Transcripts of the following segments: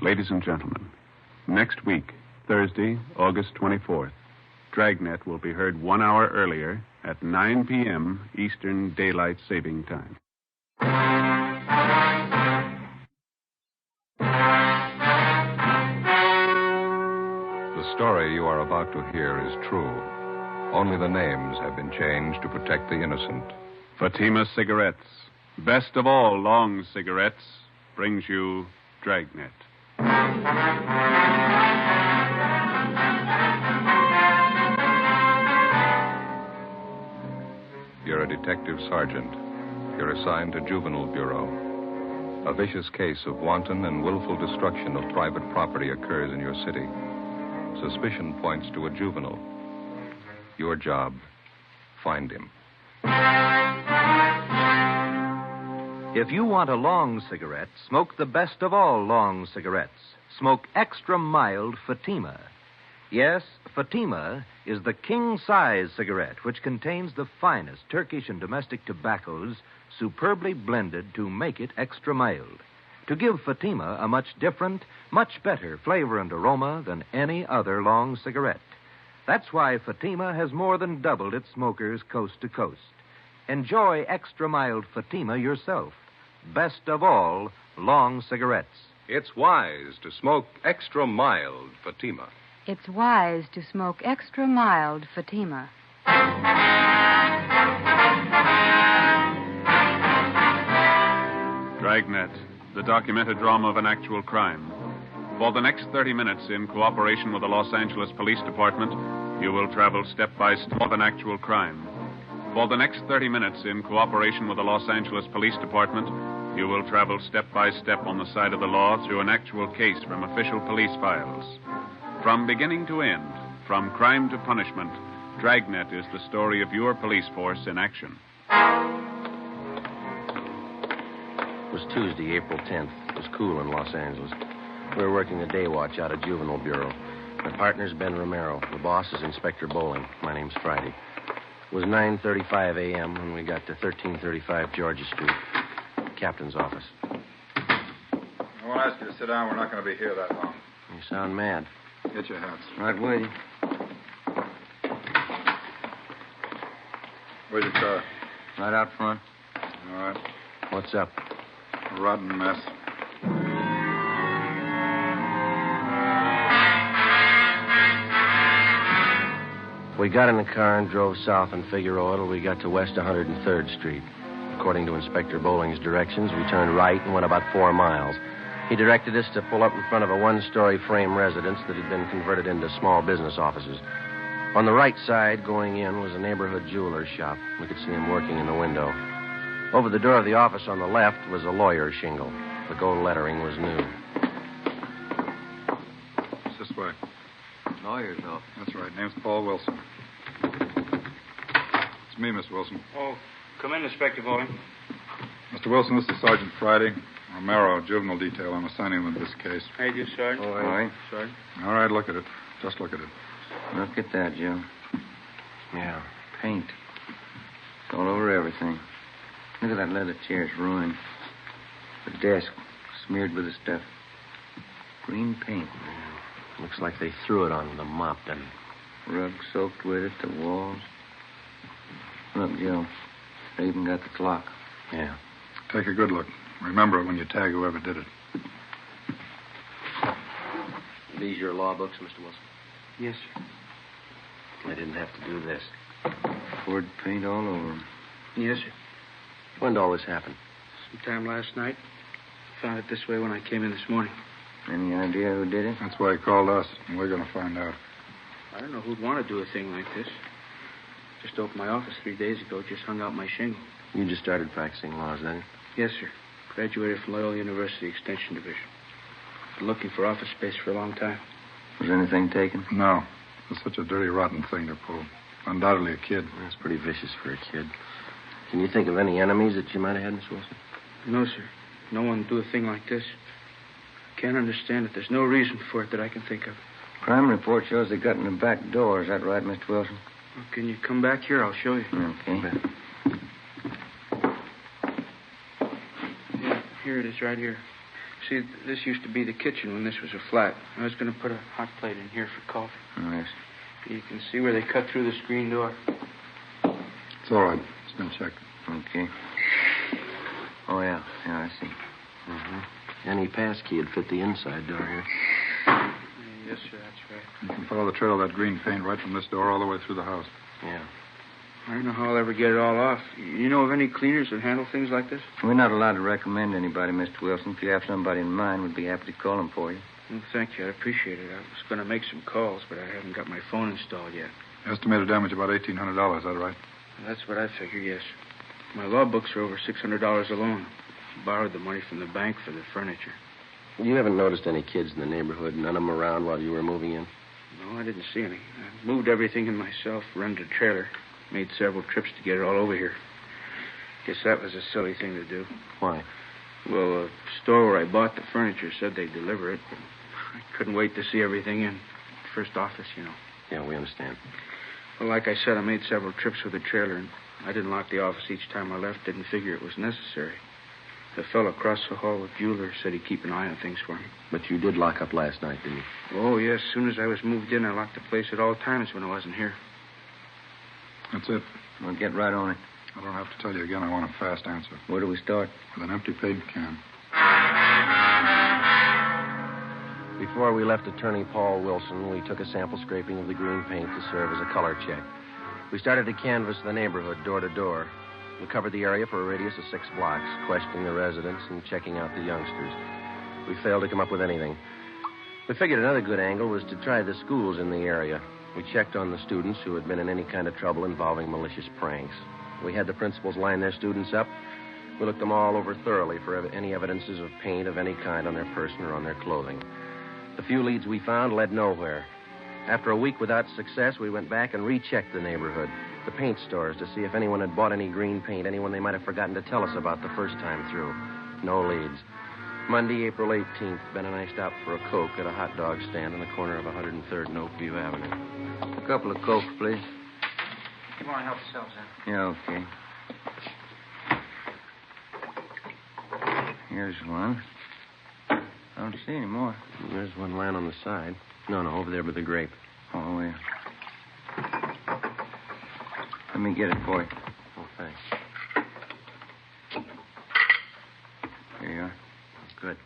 Ladies and gentlemen, next week, Thursday, August 24th, Dragnet will be heard 1 hour earlier at 9 p.m. Eastern Daylight Saving Time. The story you are about to hear is true. Only the names have been changed to protect the innocent. Fatima Cigarettes, best of all long cigarettes, brings you Dragnet. You're a detective sergeant. You're assigned to Juvenile Bureau. A vicious case of wanton and willful destruction of private property occurs in your city. Suspicion points to a juvenile. Your job, find him. If you want a long cigarette, smoke the best of all long cigarettes. Smoke extra mild Fatima. Yes, Fatima is the king-size cigarette which contains the finest Turkish and domestic tobaccos superbly blended to make it extra mild, to give Fatima a much different, much better flavor and aroma than any other long cigarette. That's why Fatima has more than doubled its smokers coast to coast. Enjoy extra mild Fatima yourself. Best of all, long cigarettes. It's wise to smoke extra mild Fatima. It's wise to smoke extra mild Fatima. Dragnet, the documented drama of an actual crime. For the next 30 minutes, in cooperation with the Los Angeles Police Department, you will travel step by step of an actual crime. For the next 30 minutes, in cooperation with the Los Angeles Police Department, you will travel step by step on the side of the law through an actual case from official police files. From beginning to end, from crime to punishment, Dragnet is the story of your police force in action. It was Tuesday, April 10th. It was cool in Los Angeles. We were working a day watch out of Juvenile Bureau. My partner's Ben Romero. The boss is Inspector Bowling. My name's Friday. It was 9:35 a.m. when we got to 1335 Georgia Street, captain's office. I won't ask you to sit down. We're not going to be here that long. You sound mad. Get your hats. Right with you. Where's your car? Right out front. All right. What's up? A rotten mess. We got in the car and drove south on Figueroa till we got to West 103rd Street. According to Inspector Bowling's directions, we turned right and went about 4 miles. He directed us to pull up in front of a one-story frame residence that had been converted into small business offices. On the right side, going in, was a neighborhood jeweler's shop. We could see him working in the window. Over the door of the office on the left was a lawyer's shingle. The gold lettering was new. It's this way. Lawyer's office. That's right. Name's Paul Wilson. It's me, Miss Wilson. Oh, come in, Inspector Bowling. Mr. Wilson, this is Sergeant Friday. Romero, juvenile detail. I'm assigning him to this case. How you do, Sergeant? All right. Sergeant. All right, look at it. Just look at it. Look at that, Joe. Yeah. Paint. It's all over everything. Look at that leather chair. It's ruined. The desk smeared with the stuff. Green paint. Looks like they threw it on the mop, didn't it? Rug soaked with it, the walls. Look, Joe. They even got the clock. Yeah. Take a good look. Remember it when you tag whoever did it. These your law books, Mr. Wilson? Yes, sir. I didn't have to do this. Poured paint all over them. Yes, sir. When did all this happen? Sometime last night. Found it this way when I came in this morning. Any idea who did it? That's why he called us, and we're going to find out. I don't know who'd want to do a thing like this. Just opened my office 3 days ago. Just hung out my shingle. You just started practicing law, is that it? Yes, sir. Graduated from Loyola University Extension Division. Been looking for office space for a long time. Was anything taken? No. It's such a dirty, rotten thing to pull. Undoubtedly a kid. That's pretty vicious for a kid. Can you think of any enemies that you might have had, Miss Wilson? No, sir. No one would do a thing like this. Can't understand it. There's no reason for it that I can think of. Crime report shows they got in the back door. Is that right, Mr. Wilson? Well, can you come back here? I'll show you. Okay. Yeah, here it is, right here. See, this used to be the kitchen when this was a flat. I was going to put a hot plate in here for coffee. Oh, yes. You can see where they cut through the screen door. It's all right. It's been checked. Okay. Oh, yeah. Yeah, I see. Mm-hmm. Any pass key would fit the inside door here. Yes, sir, that's right. You can follow the trail of that green paint right from this door all the way through the house. Yeah. I don't know how I'll ever get it all off. You know of any cleaners that handle things like this? We're not allowed to recommend anybody, Mr. Wilson. If you have somebody in mind, we'd be happy to call them for you. Well, thank you. I appreciate it. I was going to make some calls, but I haven't got my phone installed yet. Estimated damage about $1,800, is that right? That's what I figure, yes. My law books are over $600 alone. Borrowed the money from the bank for the furniture. You haven't noticed any kids in the neighborhood, none of them around while you were moving in? No, I didn't see any. I moved everything in myself, rented a trailer, made several trips to get it all over here. Guess that was a silly thing to do. Why? Well, the store where I bought the furniture said they'd deliver it, but I couldn't wait to see everything in. First office, you know. Yeah, we understand. Well, like I said, I made several trips with the trailer, and I didn't lock the office each time I left. Didn't figure it was necessary. The fellow across the hall with Bueller said he'd keep an eye on things for me. But you did lock up last night, didn't you? Oh, yes. As soon as I was moved in, I locked the place at all times when I wasn't here. That's it. We'll get right on it. I don't have to tell you again. I want a fast answer. Where do we start? With an empty paint can. Before we left Attorney Paul Wilson, we took a sample scraping of the green paint to serve as a color check. We started to canvass the neighborhood door to door. We covered the area for a radius of 6 blocks, questioning the residents and checking out the youngsters. We failed to come up with anything. We figured another good angle was to try the schools in the area. We checked on the students who had been in any kind of trouble involving malicious pranks. We had the principals line their students up. We looked them all over thoroughly for any evidences of paint of any kind on their person or on their clothing. The few leads we found led nowhere. After a week without success, we went back and rechecked the neighborhood, the paint stores, to see if anyone had bought any green paint, anyone they might have forgotten to tell us about the first time through. No leads. Monday, April 18th, Ben and I stopped for a Coke at a hot dog stand on the corner of 103rd and Oakview Avenue. A couple of Cokes, please. Come on, help yourselves in. Yeah, okay. Here's one. I don't see any more. There's one lying on the side. No, over there by the grape. Oh, yeah. Let me get it for you. Oh, thanks. Here you are. Good.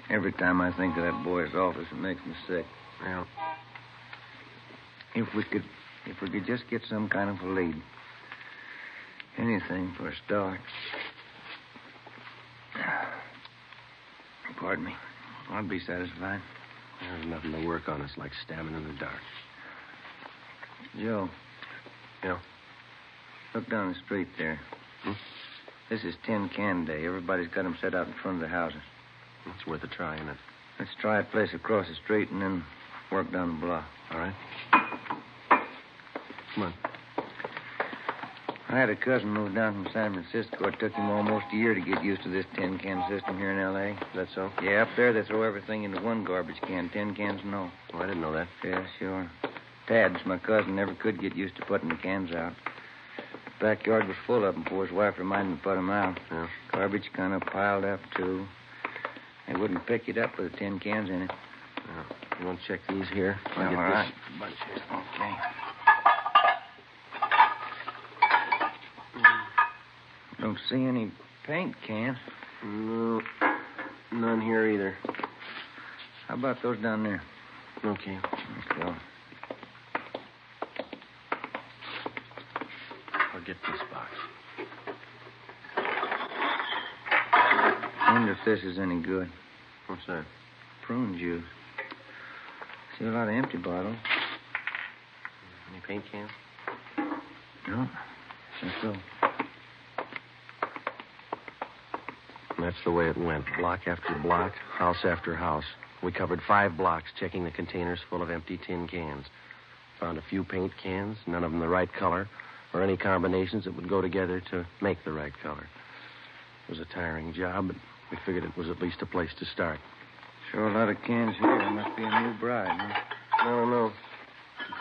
Every time I think of that boy's office, it makes me sick. Well, If we could just get some kind of a lead. Anything for a start. Pardon me. I'd be satisfied. there's nothing to work on. It's like stabbing in the dark. Joe. Yeah? Look down the street there. This is tin can day. Everybody's got them set out in front of the houses. It's worth a try, isn't it? Let's try a place across the street and then work down the block. All right. Come on. I had a cousin move down from San Francisco. It took him almost a year to get used to this tin can system here in L.A. Is that so? Yeah, up there they throw everything into one garbage can. Tin cans, no. Oh, I didn't know that. Yeah, sure. Tads, my cousin, never could get used to putting the cans out. The backyard was full of them before his wife reminded him to put them out. Yeah. Garbage kind of piled up, too. They wouldn't pick it up with the tin cans in it. Yeah. You want to check these here? Yeah, get all this right. bunch here. Okay. Don't see any paint cans. No, none here either. How about those down there? Okay. Let's go. I'll get this box. Wonder if this is any good. What's that? Prune juice. See a lot of empty bottles. Any paint cans? No. Let's go. And that's the way it went. Block after block, house after house. We covered 5 blocks, checking the containers full of empty tin cans. Found a few paint cans, none of them the right color, or any combinations that would go together to make the right color. It was a tiring job, but we figured it was at least a place to start. Sure a lot of cans here. Must be a new bride, huh? No.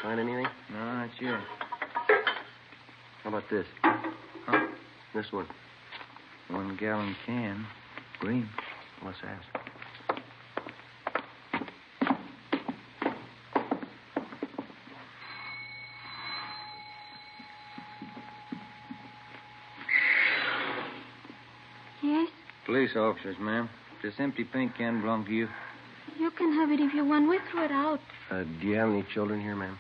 Find anything? No, not yet. How about this? Huh? This one. 1 gallon can. Green. Let's ask. Yes? Police officers, ma'am. This empty paint can belong to you? You can have it if you want. We threw it out. Do you have any children here, ma'am?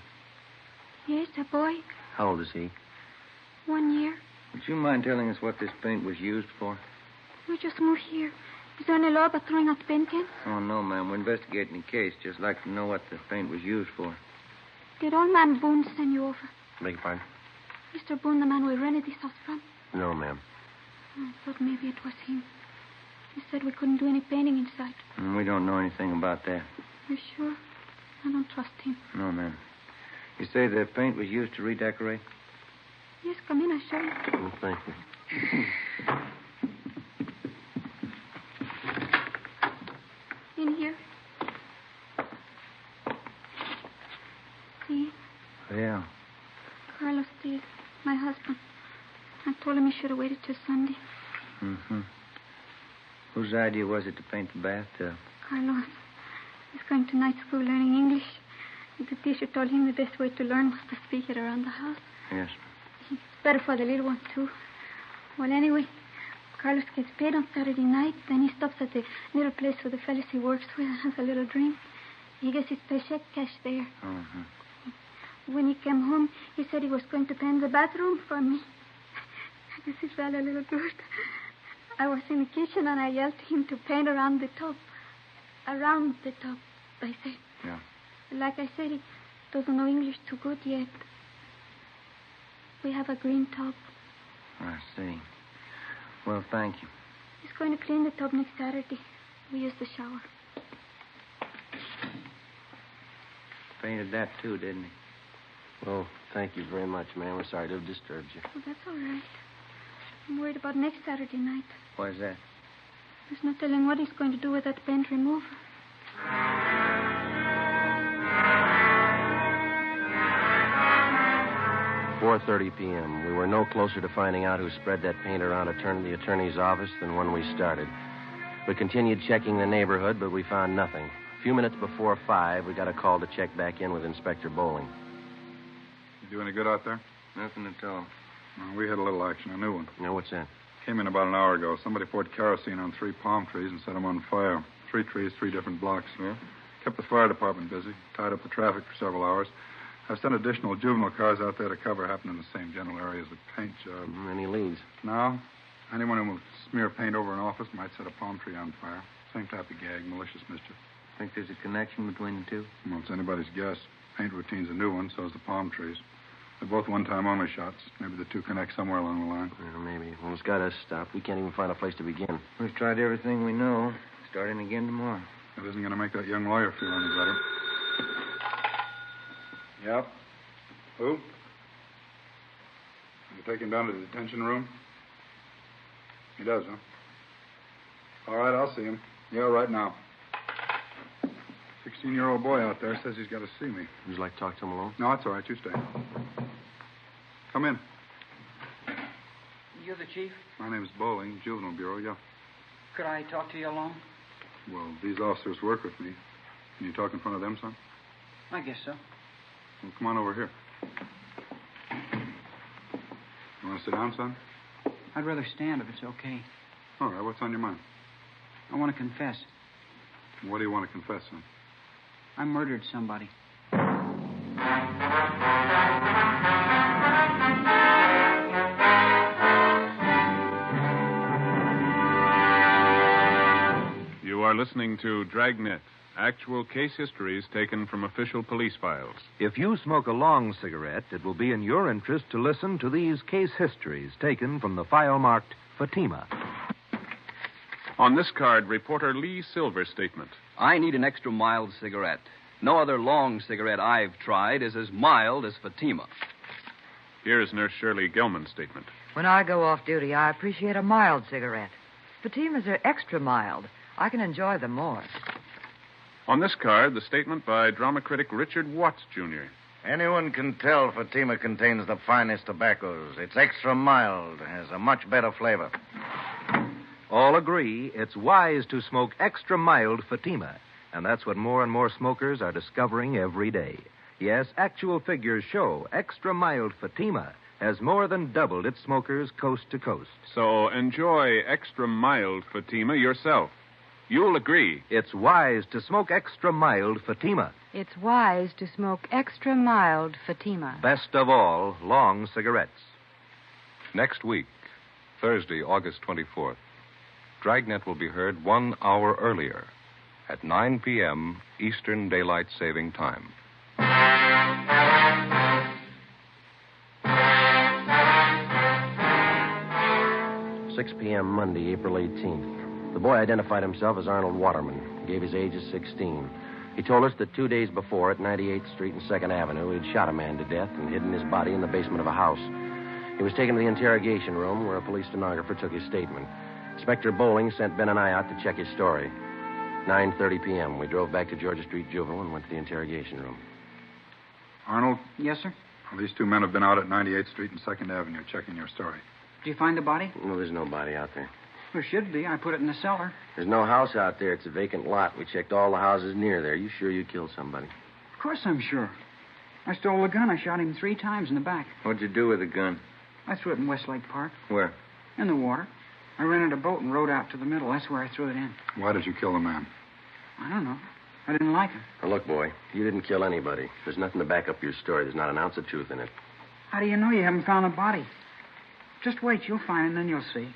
Yes, a boy. How old is he? 1 year. Would you mind telling us what this paint was used for? We just moved here. Is there any law about throwing out the paint cans? Oh, no, ma'am. We're investigating the case. Just like to know what the paint was used for. Did old man Boone send you over? Beg your pardon? Mr. Boone, the man we rented this house from? No, ma'am. I thought maybe it was him. He said we couldn't do any painting inside. We don't know anything about that. You sure? I don't trust him. No, ma'am. You say the paint was used to redecorate? Yes, come in, I'll show you. Oh, thank you. In here. See? Yeah. Carlos did. My husband. I told him he should have waited till Sunday. Mm-hmm. Whose idea was it to paint the bathtub? Carlos. He's going to night school learning English. The teacher told him the best way to learn was to speak it around the house. Yes. It's better for the little one, too. Well, anyway, Carlos gets paid on Saturday night. Then he stops at the little place where the fellas he works with and has a little drink. He gets his paycheck cash there. Mm-hmm. When he came home, he said he was going to paint the bathroom for me. I guess he felt a little good. I was in the kitchen and I yelled to him to paint around the top. Around the top, I said. Yeah. Like I said, he doesn't know English too good yet. We have a green tub. I see. Well, thank you. He's going to clean the tub next Saturday. We use the shower. Painted that, too, didn't he? Oh, thank you very much, ma'am. We're sorry to have disturbed you. Oh, that's all right. I'm worried about next Saturday night. Why's that? There's no telling what he's going to do with that paint remover. 4:30 p.m. We were no closer to finding out who spread that paint around the attorney's office than when we started. We continued checking the neighborhood, but we found nothing. A few minutes before 5, we got a call to check back in with Inspector Bowling. You do any good out there? Nothing at all. Well, we had a little action, a new one. Now, what's that? Came in about an hour ago. Somebody poured kerosene on 3 palm trees and set them on fire. 3 trees, 3 different blocks. Yeah? Kept the fire department busy. Tied up the traffic for several hours. I've sent additional juvenile cars out there to cover. Happen in the same general area as the paint job. Any leads? No. Anyone who would smear paint over an office might set a palm tree on fire. Same type of gag, malicious mischief. Think there's a connection between the two? Well, it's anybody's guess. Paint routine's a new one, so is the palm trees. They're both one-time only shots. Maybe the two connect somewhere along the line. Yeah, maybe. Well, it's got us stopped. We can't even find a place to begin. We've tried everything we know. Starting again tomorrow. That isn't going to make that young lawyer feel any better. Yep. Who? You take him down to the detention room? He does, huh? All right, I'll see him. Yeah, right now. 16-year-old boy out there says he's got to see me. Would you like to talk to him alone? No, it's all right. You stay. Come in. You're the chief? My name's Bowling, Juvenile Bureau, yeah. Could I talk to you alone? Well, these officers work with me. Can you talk in front of them, son? I guess so. Well, come on over here. You want to sit down, son? I'd rather stand if it's okay. All right, what's on your mind? I want to confess. What do you want to confess, son? I murdered somebody. You are listening to Dragnet, actual case histories taken from official police files. If you smoke a long cigarette, it will be in your interest to listen to these case histories taken from the file marked Fatima. On this card, reporter Lee Silver's statement. I need an extra mild cigarette. No other long cigarette I've tried is as mild as Fatima. Here's Nurse Shirley Gelman's statement. When I go off duty, I appreciate a mild cigarette. Fatimas are extra mild. I can enjoy them more. On this card, the statement by drama critic Richard Watts, Jr. Anyone can tell Fatima contains the finest tobaccos. It's extra mild, has a much better flavor. All agree it's wise to smoke extra mild Fatima, and that's what more and more smokers are discovering every day. Yes, actual figures show extra mild Fatima has more than doubled its smokers coast to coast. So enjoy extra mild Fatima yourself. You'll agree. It's wise to smoke extra mild Fatima. It's wise to smoke extra mild Fatima. Best of all, long cigarettes. Next week, Thursday, August 24th, Dragnet will be heard 1 hour earlier at 9 p.m. Eastern Daylight Saving Time. 6 p.m. Monday, April 18th. The boy identified himself as Arnold Waterman. He gave his age as 16. He told us that 2 days before, at 98th Street and 2nd Avenue, he'd shot a man to death and hidden his body in the basement of a house. He was taken to the interrogation room where a police stenographer took his statement. Inspector Bowling sent Ben and I out to check his story. 9:30 p.m. We drove back to Georgia Street Juvenile and went to the interrogation room. Arnold? Yes, sir? Well, these two men have been out at 98th Street and 2nd Avenue checking your story. Did you find the body? No, there's no body out there. There should be. I put it in the cellar. There's no house out there. It's a vacant lot. We checked all the houses near there. You sure you killed somebody? Of course I'm sure. I stole the gun. I shot him 3 times in the back. What'd you do with the gun? I threw it in Westlake Park. Where? In the water. I rented a boat and rowed out to the middle. That's where I threw it in. Why did you kill the man? I don't know. I didn't like him. Now, look, boy, you didn't kill anybody. There's nothing to back up your story. There's not an ounce of truth in it. How do you know you haven't found the body? Just wait. You'll find him, then you'll see.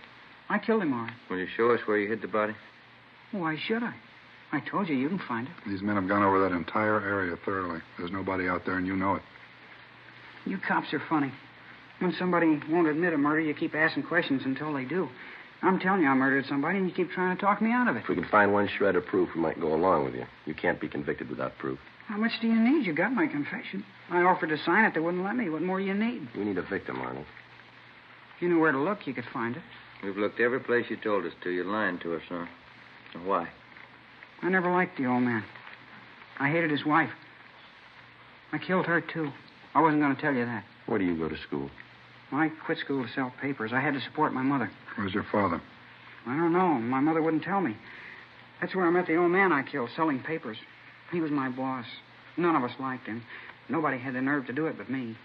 I killed him, all right. Will you show us where you hid the body? Why should I? I told you can find it. These men have gone over that entire area thoroughly. There's nobody out there, and you know it. You cops are funny. When somebody won't admit a murder, you keep asking questions until they do. I'm telling you I murdered somebody, and you keep trying to talk me out of it. If we could find one shred of proof, we might go along with you. You can't be convicted without proof. How much do you need? You got my confession. I offered to sign it. They wouldn't let me. What more do you need? We need a victim, Arnold. If you knew where to look, you could find it. We've looked every place you told us to. You're lying to us, huh? Why? I never liked the old man. I hated his wife. I killed her, too. I wasn't going to tell you that. Where do you go to school? I quit school to sell papers. I had to support my mother. Where's your father? I don't know. My mother wouldn't tell me. That's where I met the old man I killed, selling papers. He was my boss. None of us liked him. Nobody had the nerve to do it but me.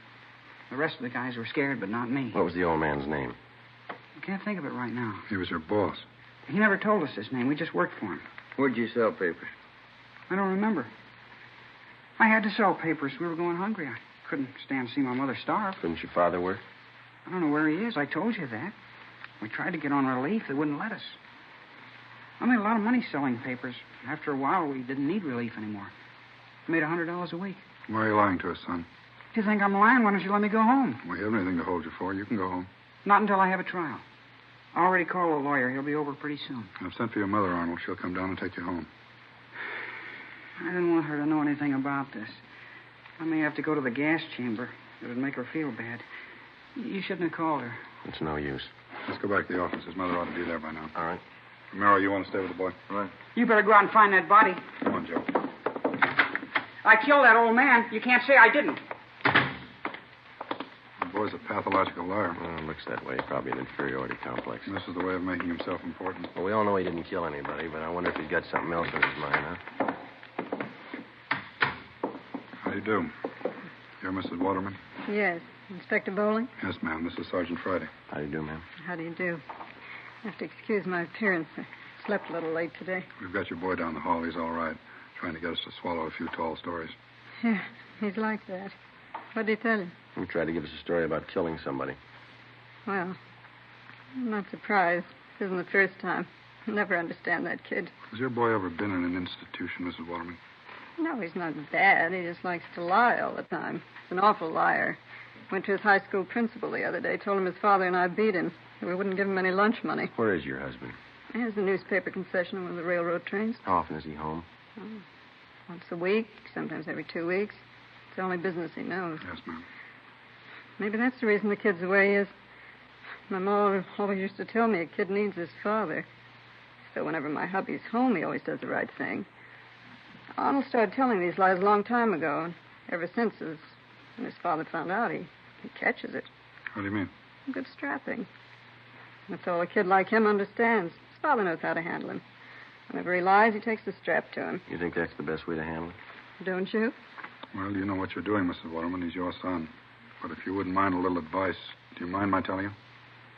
The rest of the guys were scared, but not me. What was the old man's name? I can't think of it right now. He was your boss. He never told us his name. We just worked for him. Where'd you sell papers? I don't remember. I had to sell papers. We were going hungry. I couldn't stand to see my mother starve. Couldn't your father work? I don't know where he is. I told you that. We tried to get on relief. They wouldn't let us. I made a lot of money selling papers. After a while, we didn't need relief anymore. I made $100 a week. Why are you lying to us, son? If you think I'm lying, why don't you let me go home? We haven't anything to hold you for. You can go home. Not until I have a trial. I already called a lawyer. He'll be over pretty soon. I've sent for your mother, Arnold. She'll come down and take you home. I didn't want her to know anything about this. I may have to go to the gas chamber. It would make her feel bad. You shouldn't have called her. It's no use. Let's go back to the office. His mother ought to be there by now. All right. Romero, you want to stay with the boy? Right. You better go out and find that body. Come on, Joe. I killed that old man. You can't say I didn't. The boy's a pathological liar. Well, it looks that way. Probably an inferiority complex. And this is the way of making himself important. Well, we all know he didn't kill anybody, but I wonder if he's got something else in his mind, huh? How do you do? You're Mrs. Waterman? Yes. Inspector Bowling? Yes, ma'am. This is Sergeant Friday. How do you do, ma'am? How do you do? I have to excuse my appearance. I slept a little late today. We've got your boy down the hall. He's all right. Trying to get us to swallow a few tall stories. Yeah, he's like that. What did he tell you? He tried to give us a story about killing somebody. Well, I'm not surprised. This isn't the first time. I'll never understand that kid. Has your boy ever been in an institution, Mrs. Waterman? No, he's not bad. He just likes to lie all the time. He's an awful liar. Went to his high school principal the other day, told him his father and I beat him. We wouldn't give him any lunch money. Where is your husband? He has a newspaper concession on one of the railroad trains. How often is he home? Oh, once a week, sometimes every 2 weeks. It's the only business he knows. Yes, ma'am. Maybe that's the reason the kid's the way he is. My mom always used to tell me a kid needs his father. So whenever my hubby's home, he always does the right thing. Arnold started telling these lies a long time ago, and ever since his When his father found out, he catches it. What do you mean? Good strapping. That's all a kid like him understands. His father knows how to handle him. Whenever he lies, he takes the strap to him. You think that's the best way to handle it? Don't you? Well, you know what you're doing, Mrs. Waterman. He's your son. But if you wouldn't mind a little advice, do you mind my telling you?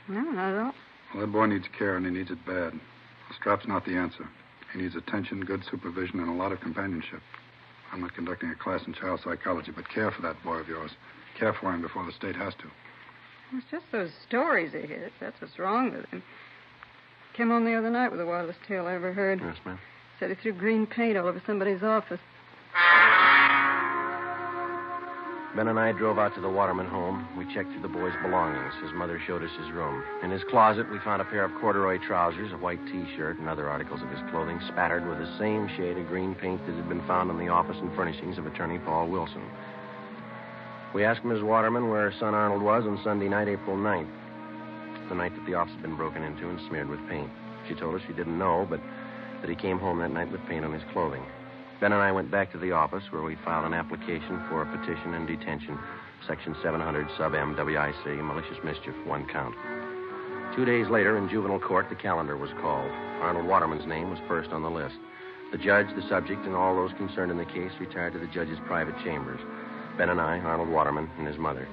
No, not at all. Well, that boy needs care, and he needs it bad. The strap's not the answer. He needs attention, good supervision, and a lot of companionship. I'm not conducting a class in child psychology, but care for that boy of yours. Care for him before the state has to. It's just those stories he hears. That's what's wrong with him. Came home the other night with the wildest tale I ever heard. Yes, ma'am. Said he threw green paint all over somebody's office. Ben and I drove out to the Waterman home. We checked through the boy's belongings. His mother showed us his room. In his closet, we found a pair of corduroy trousers, a white T-shirt, and other articles of his clothing spattered with the same shade of green paint that had been found in the office and furnishings of Attorney Paul Wilson. We asked Ms. Waterman where her son Arnold was on Sunday night, April 9th, the night that the office had been broken into and smeared with paint. She told us she didn't know, but that he came home that night with paint on his clothing. Ben and I went back to the office where we filed an application for a petition and detention, Section 700, sub M, WIC, malicious mischief, 1 count. 2 days later, in juvenile court, the calendar was called. Arnold Waterman's name was first on the list. The judge, the subject, and all those concerned in the case retired to the judge's private chambers. Ben and I, Arnold Waterman, and his mother.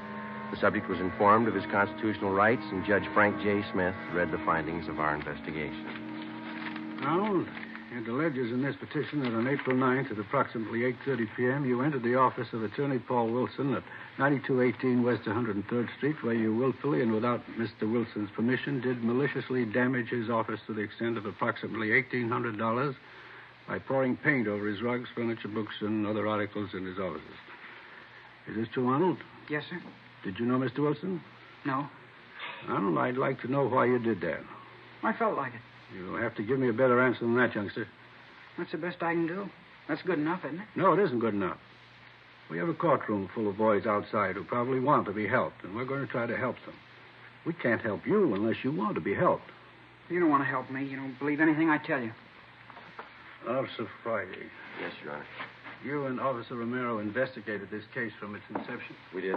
The subject was informed of his constitutional rights, and Judge Frank J. Smith read the findings of our investigation. Arnold, it alleges in this petition that on April 9th at approximately 8:30 p.m., you entered the office of Attorney Paul Wilson at 9218 West 103rd Street, where you willfully and without Mr. Wilson's permission did maliciously damage his office to the extent of approximately $1,800 by pouring paint over his rugs, furniture, books, and other articles in his offices. Is this true, Arnold? Yes, sir. Did you know Mr. Wilson? No. Arnold, I'd like to know why you did that. I felt like it. You'll have to give me a better answer than that, youngster. That's the best I can do. That's good enough, isn't it? No, it isn't good enough. We have a courtroom full of boys outside who probably want to be helped, and we're going to try to help them. We can't help you unless you want to be helped. You don't want to help me. You don't believe anything I tell you. Officer Friday. Yes, Your Honor. You and Officer Romero investigated this case from its inception. We did.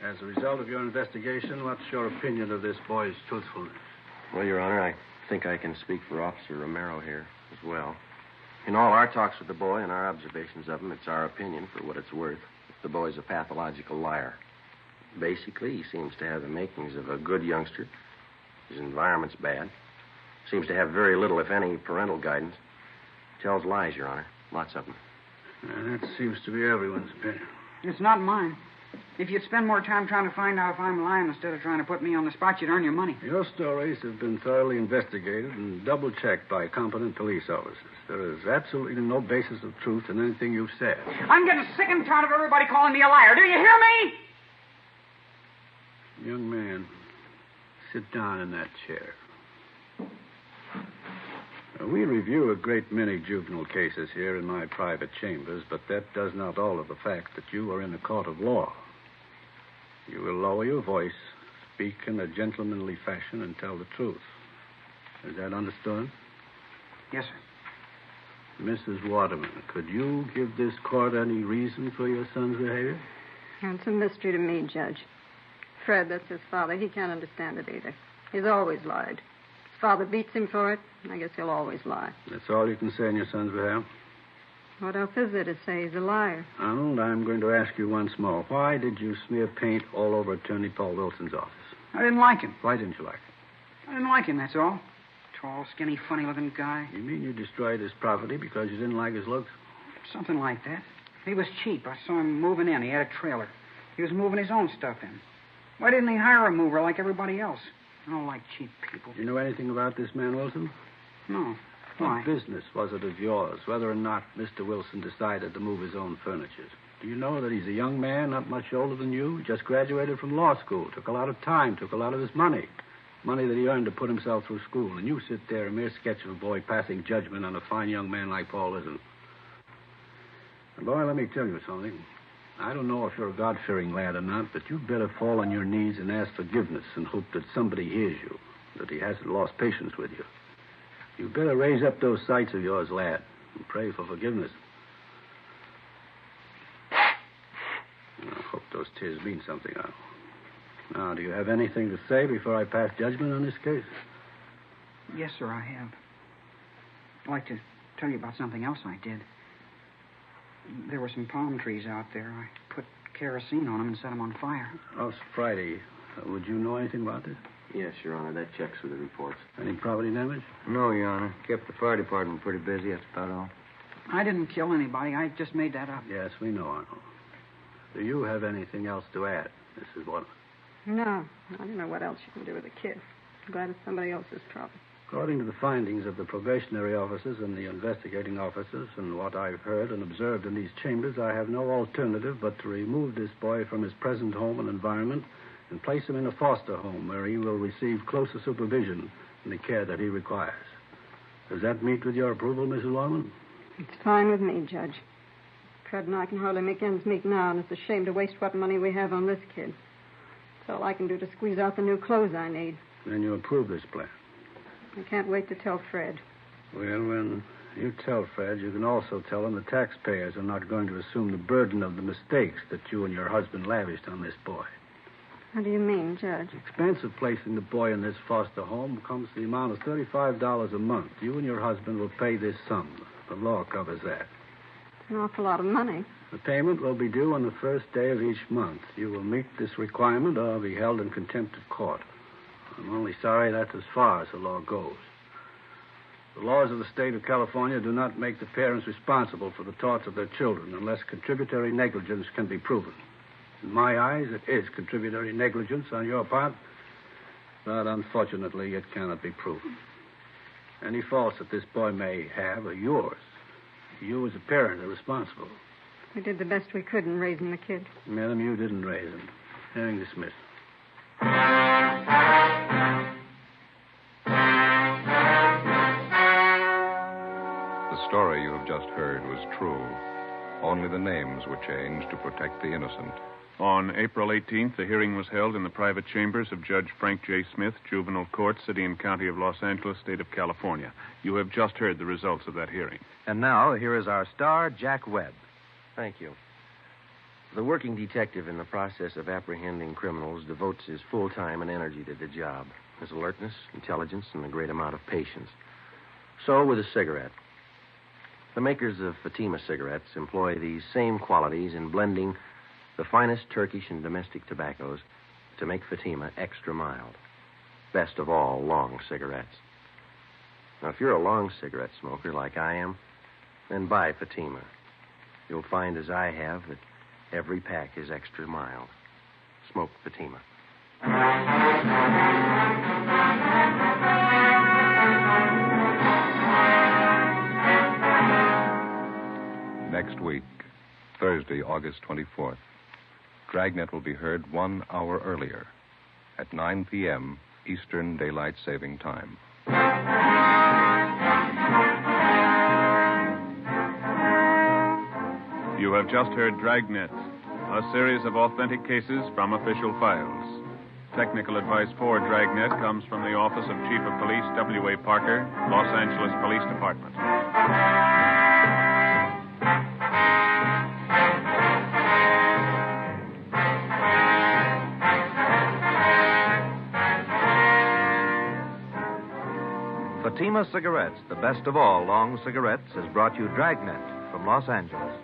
As a result of your investigation, what's your opinion of this boy's truthfulness? Well, Your Honor, I think I can speak for Officer Romero here as well. In all our talks with the boy and our observations of him, it's our opinion, for what it's worth, that the boy's a pathological liar. Basically, he seems to have the makings of a good youngster. His environment's bad. Seems to have very little, if any, parental guidance. Tells lies, Your Honor. Lots of them. That seems to be everyone's opinion. It's not mine. If you'd spend more time trying to find out if I'm lying instead of trying to put me on the spot, you'd earn your money. Your stories have been thoroughly investigated and double-checked by competent police officers. There is absolutely no basis of truth in anything you've said. I'm getting sick and tired of everybody calling me a liar. Do you hear me? Young man, sit down in that chair. We review a great many juvenile cases here in my private chambers, but that does not alter the fact that you are in a court of law. You will lower your voice, speak in a gentlemanly fashion, and tell the truth. Is that understood? Yes, sir. Mrs. Waterman, could you give this court any reason for your son's behavior? It's a mystery to me, Judge. Fred, that's his father. He can't understand it either. He's always lied. His father beats him for it. I guess he'll always lie. That's all you can say on your son's behalf? What else is there to say? He's a liar. Arnold, I'm going to ask you once more. Why did you smear paint all over Attorney Paul Wilson's office? I didn't like him. Why didn't you like him? I didn't like him, that's all. Tall, skinny, funny-looking guy. You mean you destroyed his property because you didn't like his looks? Something like that. He was cheap. I saw him moving in. He had a trailer. He was moving his own stuff in. Why didn't he hire a mover like everybody else? I don't like cheap people. Do you know anything about this man, Wilson? No. Why? What business was it of yours, whether or not Mr. Wilson decided to move his own furniture? Do you know that he's a young man, not much older than you, just graduated from law school, took a lot of time, took a lot of his money that he earned to put himself through school, and you sit there, a mere sketch of a boy passing judgment on a fine young man like Paul Wilson. And boy, let me tell you something. I don't know if you're a God-fearing lad or not, but you'd better fall on your knees and ask forgiveness and hope that somebody hears you, that he hasn't lost patience with you. You'd better raise up those sights of yours, lad, and pray for forgiveness. I hope those signatures mean something, I know. Now, do you have anything to say before I pass judgment on this case? Yes, sir, I have. I'd like to tell you about something else I did. There were some palm trees out there. I put kerosene on them and set them on fire. Oh, it's Friday. Would you know anything about this? Yes, Your Honor. That checks with the reports. Any property damage? No, Your Honor. Kept the fire department pretty busy. That's about all. I didn't kill anybody. I just made that up. Yes, we know, Arnold. Do you have anything else to add, Mrs. Waterman? No, I don't know what else you can do with a kid. I'm glad it's somebody else's problem. According to the findings of the probationary officers and the investigating officers and what I've heard and observed in these chambers, I have no alternative but to remove this boy from his present home and environment and place him in a foster home where he will receive closer supervision and the care that he requires. Does that meet with your approval, Mrs. Waterman? It's fine with me, Judge. Fred and I can hardly make ends meet now, and it's a shame to waste what money we have on this kid. It's all I can do to squeeze out the new clothes I need. Then you approve this plan? I can't wait to tell Fred. Well, when you tell Fred, you can also tell him the taxpayers are not going to assume the burden of the mistakes that you and your husband lavished on this boy. How do you mean, Judge? The expense of placing the boy in this foster home comes to the amount of $35 a month. You and your husband will pay this sum. The law covers that. It's an awful lot of money. The payment will be due on the first day of each month. You will meet this requirement or be held in contempt of court. I'm only sorry that's as far as the law goes. The laws of the state of California do not make the parents responsible for the torts of their children unless contributory negligence can be proven. In my eyes, it is contributory negligence on your part, but unfortunately, it cannot be proven. Any faults that this boy may have are yours. You as a parent are responsible. We did the best we could in raising the kid. Madam, you didn't raise him. Hearing dismissed. The story you have just heard was true. Only the names were changed to protect the innocent. On April 18th, the hearing was held in the private chambers of Judge Frank J. Smith, Juvenile Court, City and County of Los Angeles, State of California. You have just heard the results of that hearing. And now, here is our star, Jack Webb. Thank you. The working detective in the process of apprehending criminals devotes his full time and energy to the job. His alertness, intelligence, and a great amount of patience. So with a cigarette. The makers of Fatima cigarettes employ these same qualities in blending the finest Turkish and domestic tobaccos to make Fatima extra mild. Best of all, long cigarettes. Now, if you're a long cigarette smoker like I am, then buy Fatima. You'll find, as I have, that every pack is extra mild. Smoke Fatima. Next week, Thursday, August 24th, Dragnet will be heard 1 hour earlier at 9 p.m. Eastern Daylight Saving Time. You have just heard Dragnet, a series of authentic cases from official files. Technical advice for Dragnet comes from the Office of Chief of Police W.A. Parker, Los Angeles Police Department. Fatima Cigarettes, the best of all long cigarettes, has brought you Dragnet from Los Angeles.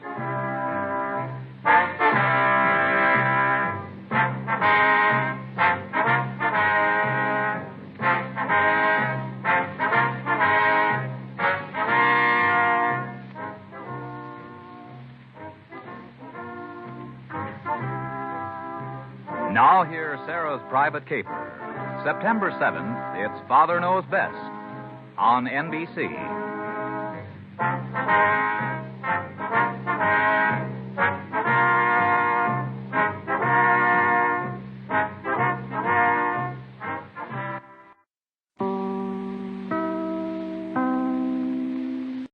Now hear Sarah's Private Caper. September 7th, it's Father Knows Best on NBC.